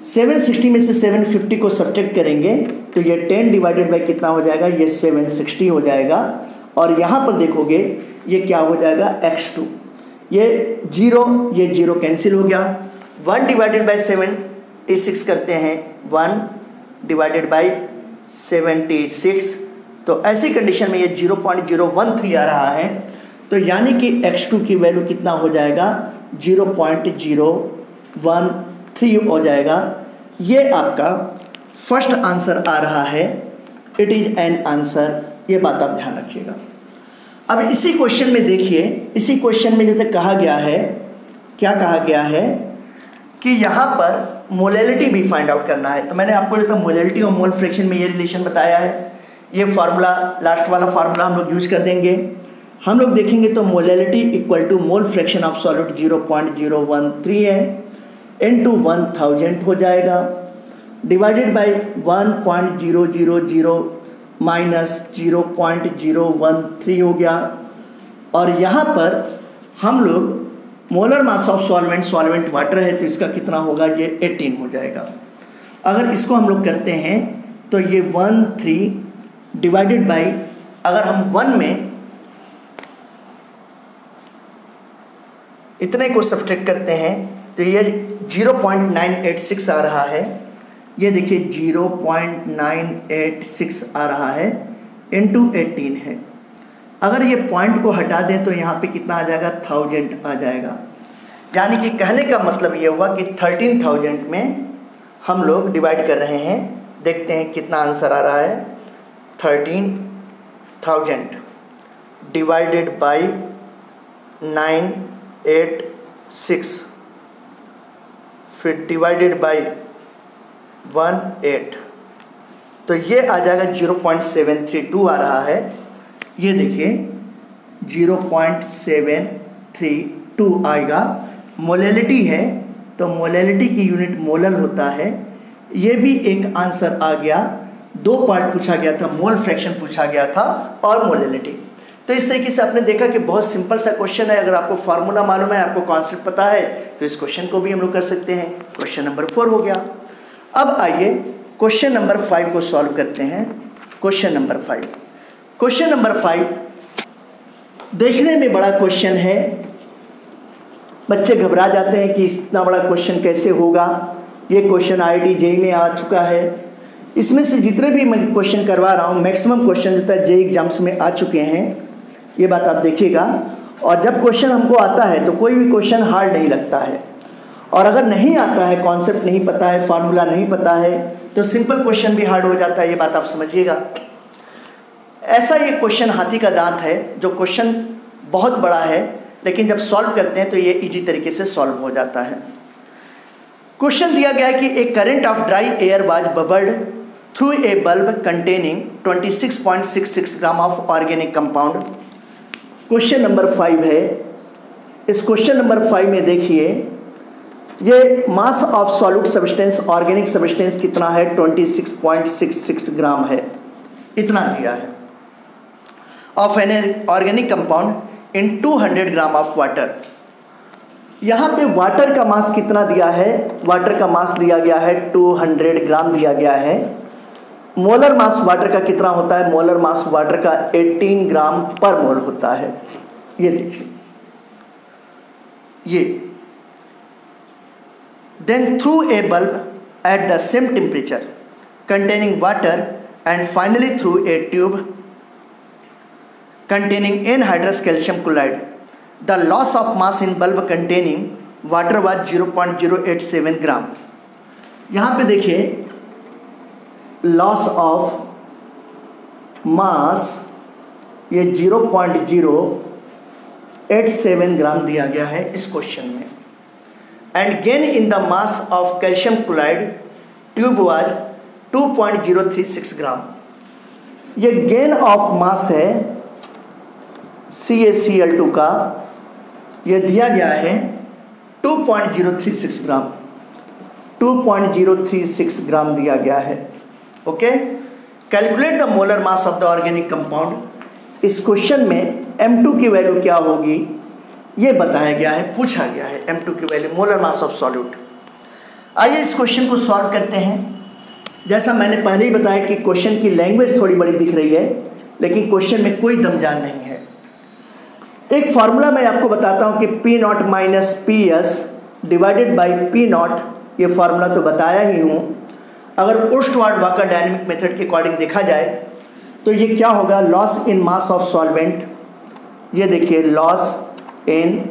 760 में से 750 को सब्ट्रैक्ट करेंगे तो ये 10 डिवाइडेड बाई कितना हो जाएगा, ये 760 हो जाएगा। और यहाँ पर देखोगे ये क्या हो जाएगा, x2, ये जीरो कैंसिल हो गया। 1 डिवाइडेड बाई 76 करते हैं, 1 डिवाइडेड बाई 76, तो ऐसी कंडीशन में ये 0.013 आ रहा है। तो यानी कि x2 की वैल्यू कितना हो जाएगा, 0.013 हो जाएगा। ये आपका फर्स्ट आंसर आ रहा है, इट इज एन आंसर। ये बात आप ध्यान रखिएगा। अब इसी क्वेश्चन में देखिए, इसी क्वेश्चन में जो तक कहा गया है, क्या कहा गया है कि यहाँ पर मोलैलिटी भी फाइंड आउट करना है। तो मैंने आपको जो था मोलैलिटी और मोल फ्रैक्शन में ये रिलेशन बताया है। ये फार्मूला, लास्ट वाला फार्मूला हम लोग यूज कर देंगे। हम लोग देखेंगे तो molality equal to mole fraction of solute 0.013 है, इनटू 1000 हो जाएगा, डिवाइडेड बाई 1.000 माइनस 0.013 हो गया। और यहाँ पर हम लोग molar mass of solvent water है तो इसका कितना होगा, ये 18 हो जाएगा। अगर इसको हम लोग करते हैं तो ये 13 डिवाइडेड बाई, अगर हम 1 में इतने को सब्ट्रैक्ट करते हैं तो ये 0.986 आ रहा है। ये देखिए 0.986 आ रहा है, इंटू 18 है। अगर ये पॉइंट को हटा दें तो यहाँ पे कितना आ जाएगा, 1000 आ जाएगा। यानी कि कहने का मतलब ये हुआ कि 13000 में हम लोग डिवाइड कर रहे हैं, देखते हैं कितना आंसर आ रहा है। 13,000 डिवाइडेड बाई 986, फिर डिवाइडेड बाई 18, तो ये आ जाएगा 0.732 आ रहा है। ये देखिए 0.732 आएगा। मोलैलिटी है तो मोलैलिटी की यूनिट मोलल होता है। ये भी एक आंसर आ गया। 2 पार्ट पूछा गया था, मोल फ्रैक्शन पूछा गया था और मोलैलिटी। तो इस तरीके से आपने देखा कि बहुत सिंपल सा क्वेश्चन है। अगर आपको फार्मूला मालूम है, आपको कॉन्सेप्ट पता है, तो इस क्वेश्चन को भी हम लोग कर सकते हैं। क्वेश्चन नंबर 4 हो गया। अब आइए क्वेश्चन नंबर 5 को सॉल्व करते हैं। क्वेश्चन नंबर 5 देखने में बड़ा क्वेश्चन है। बच्चे घबरा जाते हैं कि इतना बड़ा क्वेश्चन कैसे होगा। ये क्वेश्चन IIT JEE में आ चुका है। इसमें से जितने भी मैं क्वेश्चन करवा रहा हूँ, मैक्सिमम क्वेश्चन जो है JEE एग्जाम्स में आ चुके हैं। ये बात आप देखिएगा। और जब क्वेश्चन हमको आता है तो कोई भी क्वेश्चन हार्ड नहीं लगता है, और अगर नहीं आता है, कॉन्सेप्ट नहीं पता है, फार्मूला नहीं पता है, तो सिंपल क्वेश्चन भी हार्ड हो जाता है। ये बात आप समझिएगा। ऐसा ये क्वेश्चन हाथी का दांत है, जो क्वेश्चन बहुत बड़ा है, लेकिन जब सॉल्व करते हैं तो ये इजी तरीके से सॉल्व हो जाता है। क्वेश्चन दिया गया है कि a current of dry air was bubbled through a bulb containing 26.66 gram of organic compound. Question number 5 है। इस क्वेश्चन नंबर 5 में देखिए, ये mass of solid substance, organic substance कितना है, 26.66 ग्राम है, इतना दिया है। Of an organic compound in 200 gram of water. यहाँ पे वाटर का मास कितना दिया है, वाटर का मास दिया गया है 200 ग्राम दिया गया है। मोलर मास वाटर का कितना होता है, मोलर मास वाटर का 18 ग्राम पर मोल होता है। ये देखिए, ये then through a bulb at the same temperature containing water and finally through a tube containing anhydrous calcium chloride. The loss of mass in bulb containing water was 0.087 ग्राम। यहाँ पे देखिए loss of mass ये 0.087 ग्राम दिया गया है इस question में। And gain in the mass of calcium chloride tube was 2.036 ग्राम। ये गेन ऑफ मास है CaCl2 का, ये दिया गया है 2.036 ग्राम, 2.036 ग्राम दिया गया है। Okay, calculate the molar mass of the organic compound. इस क्वेश्चन में M2 की वैल्यू क्या होगी ये बताया गया है, पूछा गया है M2 की value, molar mass of solute. आइए इस क्वेश्चन को सॉल्व करते हैं। जैसा मैंने पहले ही बताया कि क्वेश्चन की लैंग्वेज थोड़ी बड़ी दिख रही है, लेकिन क्वेश्चन में कोई दमजान नहीं है। एक फार्मूला मैं आपको बताता हूँ कि P0 minus PS divided by P0, ये फार्मूला तो बताया ही हूँ। अगर ओस्टवार्ड वाकर डायनेमिक मेथड के अकॉर्डिंग देखा जाए तो ये क्या होगा, loss in mass of solvent. ये देखिए loss in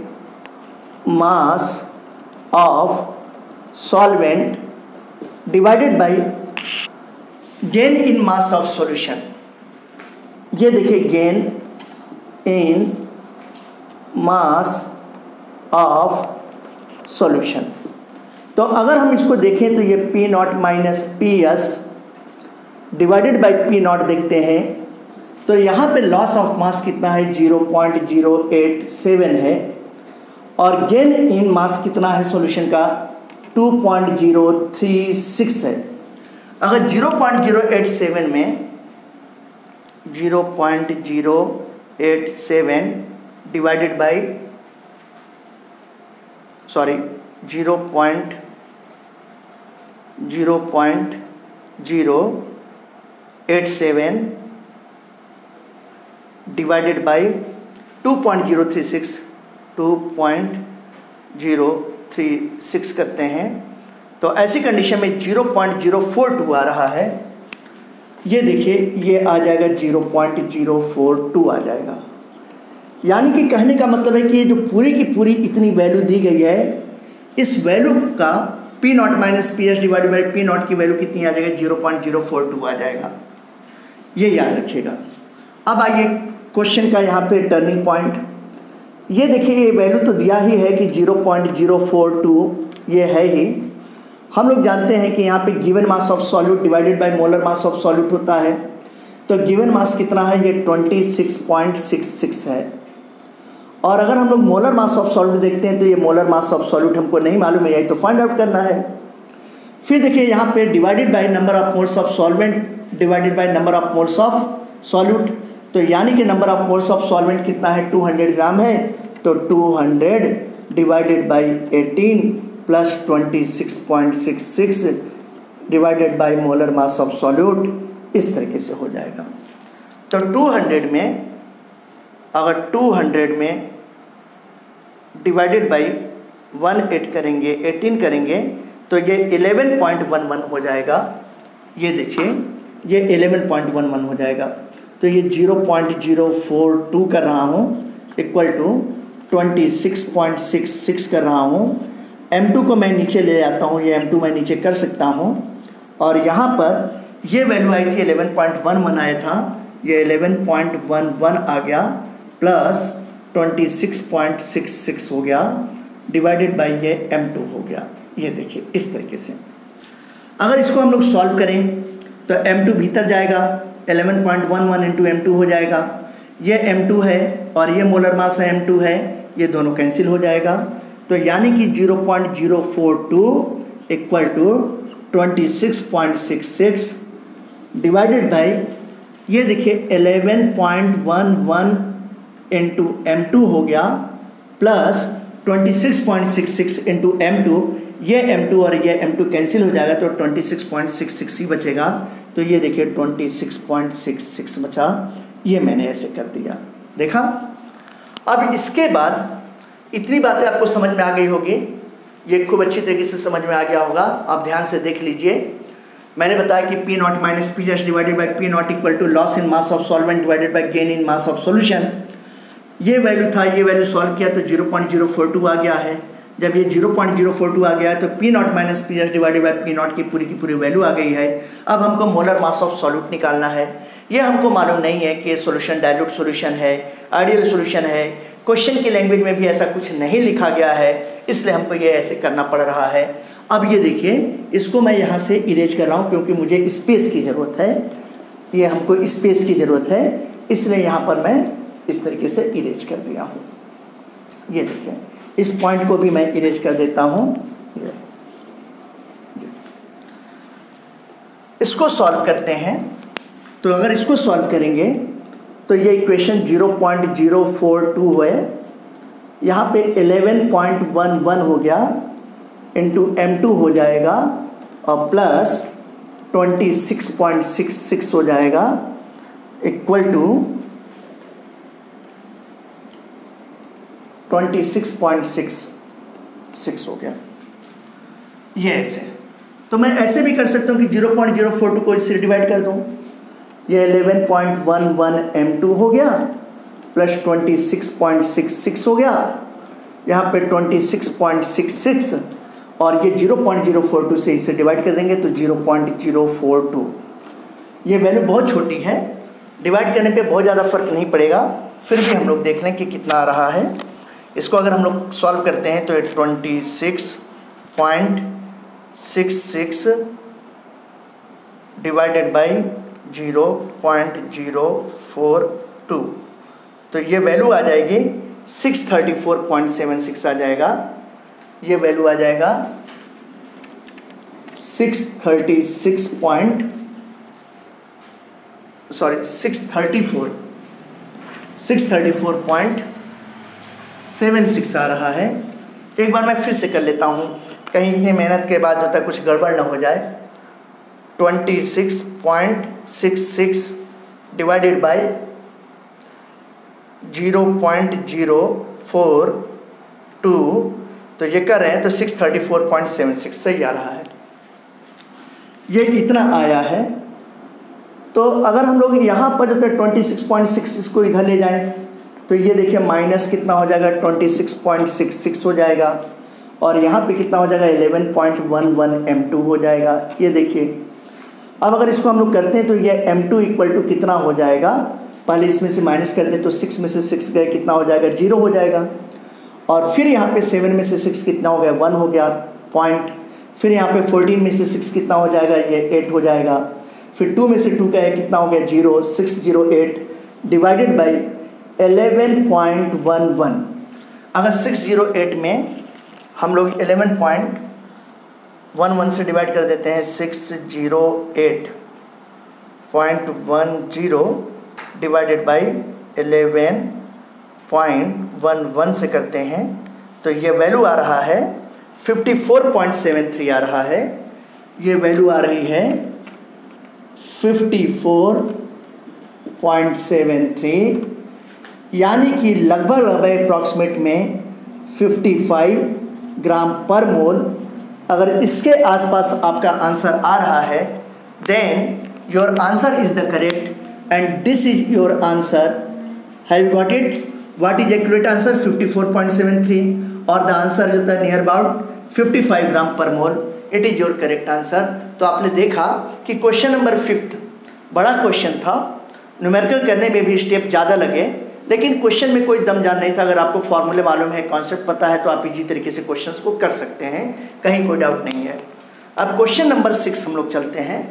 mass of solvent divided by gain in mass of solution. ये देखिए gain in mass of solution. तो अगर हम इसको देखें तो ये P0 minus PS divided by P0 देखते हैं तो यहाँ पे लॉस ऑफ मास कितना है, 0.087 है, और गेन इन मास कितना है सॉल्यूशन का, 2.036 है। अगर 0.087 में 0.087 डिवाइडेड बाई 0.087 डिवाइडेड बाई 2.036 करते हैं तो ऐसी कंडीशन में 0.042 आ रहा है। ये देखिए ये आ जाएगा 0.042 आ जाएगा। यानी कि कहने का मतलब है कि ये जो पूरी की पूरी इतनी वैल्यू दी गई है, इस वैल्यू का P not minus P H divided by P not की वैल्यू कितनी आ जाएगी, 0.042 आ जाएगा, ये याद रखिएगा। अब आइए क्वेश्चन का यहाँ पे टर्निंग पॉइंट, ये देखिए ये वैल्यू तो दिया ही है कि 0.042 ये है ही। हम लोग जानते हैं कि यहाँ पे given mass of solute divided by molar mass of solute होता है, तो गिवन मास कितना है, ये 26.66 है। और अगर हम लोग मोलर मास ऑफ सॉल्यूट देखते हैं तो ये मोलर मास ऑफ सॉल्यूट हमको नहीं मालूम है, यही तो फाइंड आउट करना है। फिर देखिए यहाँ पे divided by number of moles of solvent divided by number of moles of solute, तो यानी कि number of moles of solvent कितना है, 200 ग्राम है, तो 200 divided by 18 plus 26.66 divided by molar mass of solute, इस तरीके से हो जाएगा। तो 200 में अगर 200 में डिवाइडेड बाई 18 करेंगे तो ये 11.11 हो जाएगा। ये देखिए ये 11.11 हो जाएगा, तो ये 0.042 कर रहा हूँ इक्वल टू 26.66 कर रहा हूँ। M2 को मैं नीचे ले आता हूँ, ये M2 मैं नीचे कर सकता हूँ, और यहाँ पर ये वैल्यू आई थी 11.11 आया था, ये 11.11 आ गया प्लस 26.66 हो गया डिवाइडेड बाई ये M2 हो गया। ये देखिए इस तरीके से अगर इसको हम लोग सॉल्व करें तो M2 भीतर जाएगा, 11.11 इंटू M2 हो जाएगा, ये M2 है और ये मोलर मास है M2 है, ये दोनों कैंसिल हो जाएगा। तो यानी कि 0.042 इक्वल टू 26.66 डिवाइडेड बाई ये देखिए 11.11 इंटू M2 हो गया प्लस 26.66 इंटू M2, ये M2 और ये M2 कैंसिल हो जाएगा तो 26.66 ही बचेगा। तो ये देखिए 26.66 बचा, ये मैंने ऐसे कर दिया, देखा। अब इसके बाद इतनी बातें आपको समझ में आ गई होगी, ये खूब अच्छी तरीके से समझ में आ गया होगा। आप ध्यान से देख लीजिए, मैंने बताया कि P not minus P H divided by P not equal to loss in mass of solvent divided by gain in mass of solution. ये वैल्यू था, ये वैल्यू सॉल्व किया तो 0.042 आ गया है। जब ये 0.042 आ गया है तो P not minus P H divided by P not की पूरी वैल्यू आ गई है। अब हमको मोलर मास ऑफ सॉल्यूट निकालना है। ये हमको मालूम नहीं है कि ये सोल्यूशन डाइल्यूट सोल्यूशन है, आइडियल सोल्यूशन है। क्वेश्चन की लैंग्वेज में भी ऐसा कुछ नहीं लिखा गया है, इसलिए हमको ये ऐसे करना पड़ रहा है। अब ये देखिए, इसको मैं यहाँ से इरेज कर रहा हूँ क्योंकि मुझे स्पेस की ज़रूरत है, ये हमको स्पेस की ज़रूरत है, इसलिए यहाँ पर मैं इस तरीके से इरेज कर दिया हूँ। ये देखिए, इस पॉइंट को भी मैं इरेज कर देता हूँ। इसको सॉल्व करते हैं, तो अगर इसको सॉल्व करेंगे तो ये इक्वेशन 0.042 है, यहाँ पे 11.11 हो गया इंटू M2 हो जाएगा और प्लस 26.66 हो जाएगा इक्वल टू 26.66 हो गया। ये ऐसे, तो मैं ऐसे भी कर सकता हूँ कि 0.042 को इससे डिवाइड कर दूँ, ये 11.11 M2 हो गया प्लस 26.66 हो गया, यहाँ पे 26.66 और ये 0.042 से इसे डिवाइड कर देंगे तो 0.042। ये वैल्यू बहुत छोटी है, डिवाइड करने पे बहुत ज़्यादा फर्क नहीं पड़ेगा, फिर भी हम लोग देख लें कि कितना आ रहा है। इसको अगर हम लोग सॉल्व करते हैं तो ये 26.66 डिवाइडेड बाई 0.042, तो ये वैल्यू आ जाएगी 634.76 आ जाएगा। ये वैल्यू आ जाएगा 634.76 आ रहा है। एक बार मैं फिर से कर लेता हूँ, कहीं इतनी मेहनत के बाद जो तक कुछ गड़बड़ ना हो जाए। 26.66 डिवाइडेड बाई 0.042, तो ये कर रहे हैं तो 634.76 सही आ रहा है। ये इतना आया है। तो अगर हम लोग यहाँ पर जो 26.66 को इधर ले जाएं तो ये देखिए माइनस कितना हो जाएगा, 26.66 हो जाएगा और यहाँ पे कितना हो जाएगा 11.11 m2 हो जाएगा। ये देखिए, अब अगर इसको हम लोग करते हैं तो ये m2 इक्वल टू कितना हो जाएगा, पहले इसमें से माइनस करते हैं तो 6 में से 6 गए, कितना हो जाएगा 0 हो जाएगा। और फिर यहाँ पे 7 में से 6 कितना हो गया 1 हो गया पॉइंट। फिर यहाँ पे 14 में से 6 कितना हो जाएगा, ये 8 हो जाएगा। फिर 2 में से 2 का है कितना हो गया 0, 608 डिवाइडेड बाई 11.11। अगर 608 में हम लोग 11.11 से डिवाइड कर देते हैं, 608.10 डिवाइडेड बाई 11.11 से करते हैं तो ये वैल्यू आ रहा है 54.73 आ रहा है। ये वैल्यू आ रही है 54.73, यानी कि लगभग अप्रॉक्सीमेट में 55 ग्राम पर मोल। अगर इसके आसपास आपका आंसर आ रहा है then your answer is the correct and this is your answer. Have you got it? What is accurate answer? 54.73 और द आंसर जो था near about 55 gram per mole. It is your correct answer. तो आपने देखा कि question number 5 बड़ा question था, numerical करने में भी स्टेप ज़्यादा लगे, लेकिन क्वेश्चन में कोई दम जान नहीं था। अगर आपको फॉर्मूले मालूम है, कॉन्सेप्ट पता है तो आप इजी तरीके से क्वेश्चंस को कर सकते हैं, कहीं कोई डाउट नहीं है। अब क्वेश्चन नंबर 6 हम लोग चलते हैं।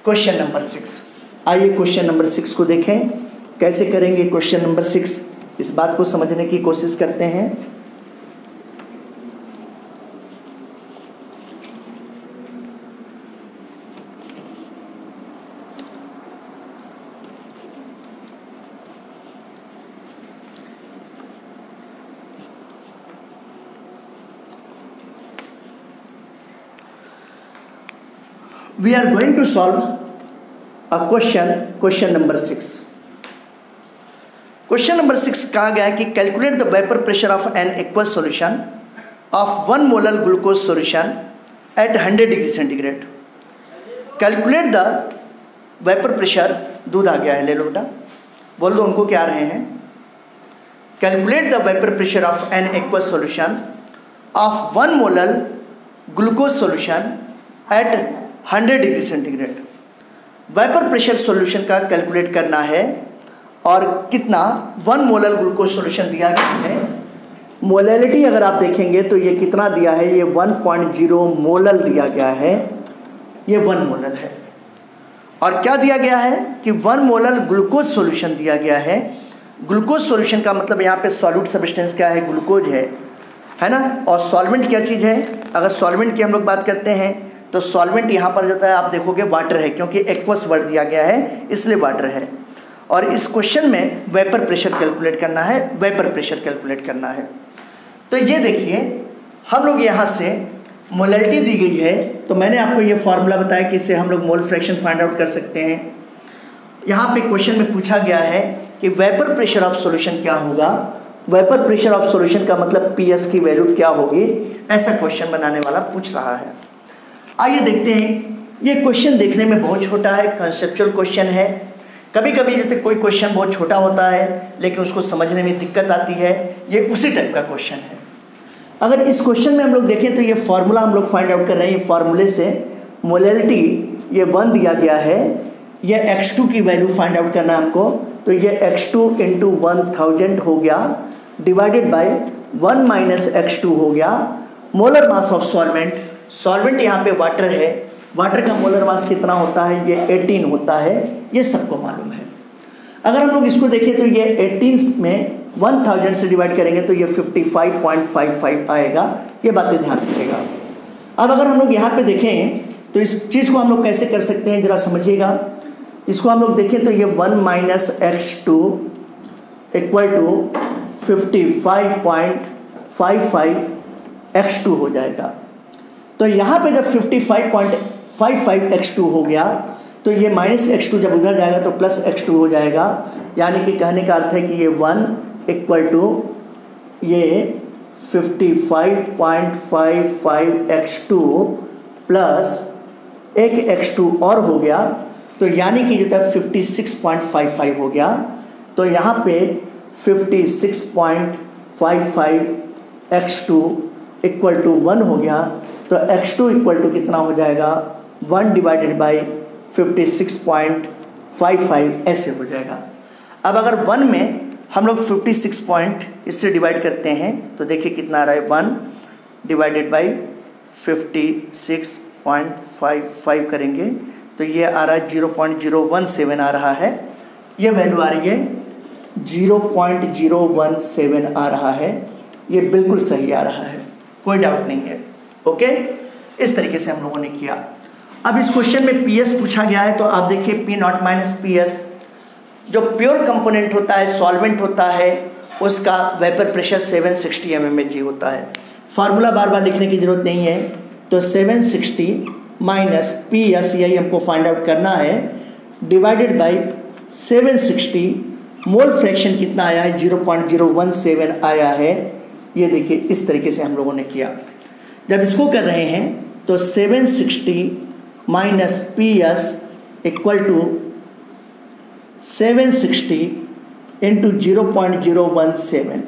क्वेश्चन नंबर 6, आइए क्वेश्चन नंबर 6 को देखें कैसे करेंगे। क्वेश्चन नंबर 6 इस बात को समझने की कोशिश करते हैं। We are going to solve a question number 6. Question number 6 कहा गया है कि calculate the vapor pressure of an aqueous solution of 1 molar glucose solution at 100 degree centigrade. Calculate the vapor pressure, दूध आ गया है, ले लो बेटा, बोल दो उनको क्या आ रहे हैं। Calculate the vapor pressure of an aqueous solution of 1 molar glucose solution at 100 degree centigrade. Vapour pressure solution का कैलकुलेट करना है और कितना 1 मोलर ग्लूकोज सॉल्यूशन दिया गया है। मोलैलिटी अगर आप देखेंगे तो ये कितना दिया है, ये 1.0 मोलर दिया गया है, ये 1 मोलर है। और क्या दिया गया है कि 1 मोलर ग्लूकोज सॉल्यूशन दिया गया है। ग्लूकोज सॉल्यूशन का मतलब यहाँ पे सॉल्यूट सब्सटेंस क्या है, ग्लूकोज है ना। और सॉल्वेंट क्या चीज़ है, अगर सॉल्वेंट की हम लोग बात करते हैं तो सॉल्वेंट यहाँ पर जो है आप देखोगे वाटर है, क्योंकि एक्वस वर्ड दिया गया है इसलिए वाटर है। और इस क्वेश्चन में वेपर प्रेशर कैलकुलेट करना है, वेपर प्रेशर कैलकुलेट करना है। तो ये देखिए हम लोग यहाँ से मोलैलिटी दी गई है, तो मैंने आपको ये फार्मूला बताया कि इससे हम लोग मोल फ्रैक्शन फाइंड आउट कर सकते हैं। यहाँ पे क्वेश्चन में पूछा गया है कि वेपर प्रेशर ऑफ सॉल्यूशन क्या होगा। वेपर प्रेशर ऑफ सॉल्यूशन का मतलब पीएस की वैल्यू क्या होगी, ऐसा क्वेश्चन बनाने वाला पूछ रहा है। आइए देखते हैं। ये क्वेश्चन देखने में बहुत छोटा है, कंसेप्चुअल क्वेश्चन है। कभी कभी जैसे कोई क्वेश्चन बहुत छोटा होता है लेकिन उसको समझने में दिक्कत आती है, ये उसी टाइप का क्वेश्चन है। अगर इस क्वेश्चन में हम लोग देखें तो ये फार्मूला हम लोग फाइंड आउट कर रहे हैं। ये फार्मूले से मोलैलिटी ये 1 दिया गया है, ये x2 की वैल्यू फाइंड आउट करना है हमको। तो ये x2 इंटू 1000 हो गया डिवाइडेड बाई 1 माइनस x2 हो गया। Molar mass of solvent, solvent यहाँ पे वाटर है, वाटर का मोलर मास कितना होता है, ये 18 होता है, ये सबको मालूम है। अगर हम लोग इसको देखें तो ये 18 में 1000 से डिवाइड करेंगे तो ये 55.55 आएगा। ये बातें ध्यान रखिएगा। अब अगर हम लोग यहाँ पे देखें तो इस चीज़ को हम लोग कैसे कर सकते हैं ज़रा समझिएगा। इसको हम लोग देखें तो ये 1 minus x2 equal to 55.55 x2 हो जाएगा। तो यहाँ पे जब 55.55 x2 हो गया तो ये माइनस x2 जब उधर जाएगा तो प्लस x2 हो जाएगा। यानी कि कहने का अर्थ है कि ये 1 इक्वल टू ये 55.55 x2 प्लस एक x2 और हो गया, तो यानी कि जो था 56.55 हो गया। तो यहाँ पे 56.55 x2 इक्वल टू 1 हो गया, तो x2 इक्वल टू कितना हो जाएगा 1 डिवाइडेड बाई 56.55 ऐसे हो जाएगा। अब अगर 1 में हम लोग 56 पॉइंट इससे डिवाइड करते हैं तो देखिए कितना आ रहा है 1 डिवाइडेड बाई 56.55 करेंगे तो ये आ रहा है 0.017 आ रहा है, ये वैल्यू आ रही है 0.017 आ रहा है, ये बिल्कुल सही आ रहा है, कोई डाउट नहीं है। ओके, इस तरीके से हम लोगों ने किया। अब इस क्वेश्चन में पीएस पूछा गया है तो आप देखिए पी नॉट माइनस पीएस, जो प्योर कंपोनेंट होता है, सॉल्वेंट होता है, उसका वेपर प्रेशर 760 mmHg होता है। फार्मूला बार बार लिखने की जरूरत नहीं है, तो 760 माइनस पी एस, यही हमको फाइंड आउट करना है, डिवाइडेड बाई 760, मोल फ्रैक्शन कितना आया है 0.017 आया है। ये देखिए इस तरीके से हम लोगों ने किया। जब इसको कर रहे हैं तो 760 minus P S equal to 760 into 0.017,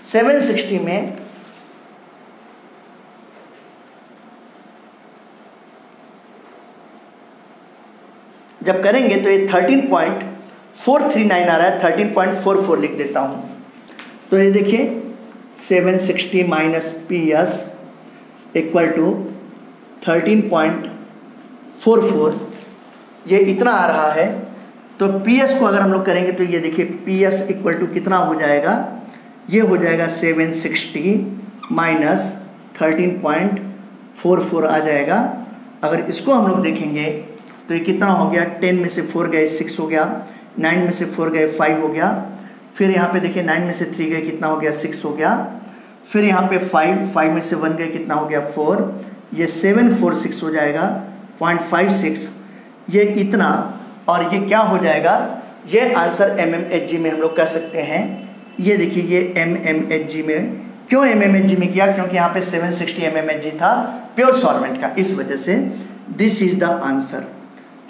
760 में जब करेंगे तो ये 13.439 आ रहा है, 13.44 लिख देता हूँ। तो ये देखिए 760 minus P S equal to 13.44, ये इतना आ रहा है। तो पी एस को अगर हम लोग करेंगे तो ये देखिए पी एस इक्वल टू कितना हो जाएगा, ये हो जाएगा 760 माइनस 13.44 आ जाएगा। अगर इसको हम लोग देखेंगे तो ये कितना हो गया, 10 में से 4 गए 6 हो गया, 9 में से 4 गए 5 हो गया, फिर यहाँ पे देखिए 9 में से 3 गए कितना हो गया 6 हो गया, फिर यहाँ पे 5 में से 1 गए कितना हो गया 4, ये 746 हो जाएगा 0.56, ये इतना, और ये क्या हो जाएगा, ये आंसर mmHg में हम लोग कह सकते हैं। ये देखिए ये mmHg में, क्यों mmHg में किया, क्योंकि यहाँ पे 760 mmHg था प्योर सॉल्वेंट का, इस वजह से this is the answer.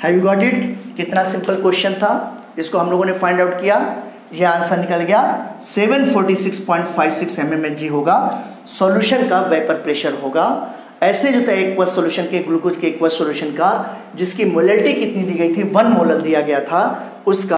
Have you got it? कितना सिंपल क्वेश्चन था, इसको हम लोगों ने फाइंड आउट किया, ये आंसर निकल गया 746.56 mmHg होगा, सॉल्यूशन का वेपर प्रेशर होगा। ऐसे जो था एक्वस सॉल्यूशन के, ग्लूकोज के एक्वस सॉल्यूशन का, जिसकी मोलरिटी कितनी दी गई थी 1 मोलर दिया गया था, उसका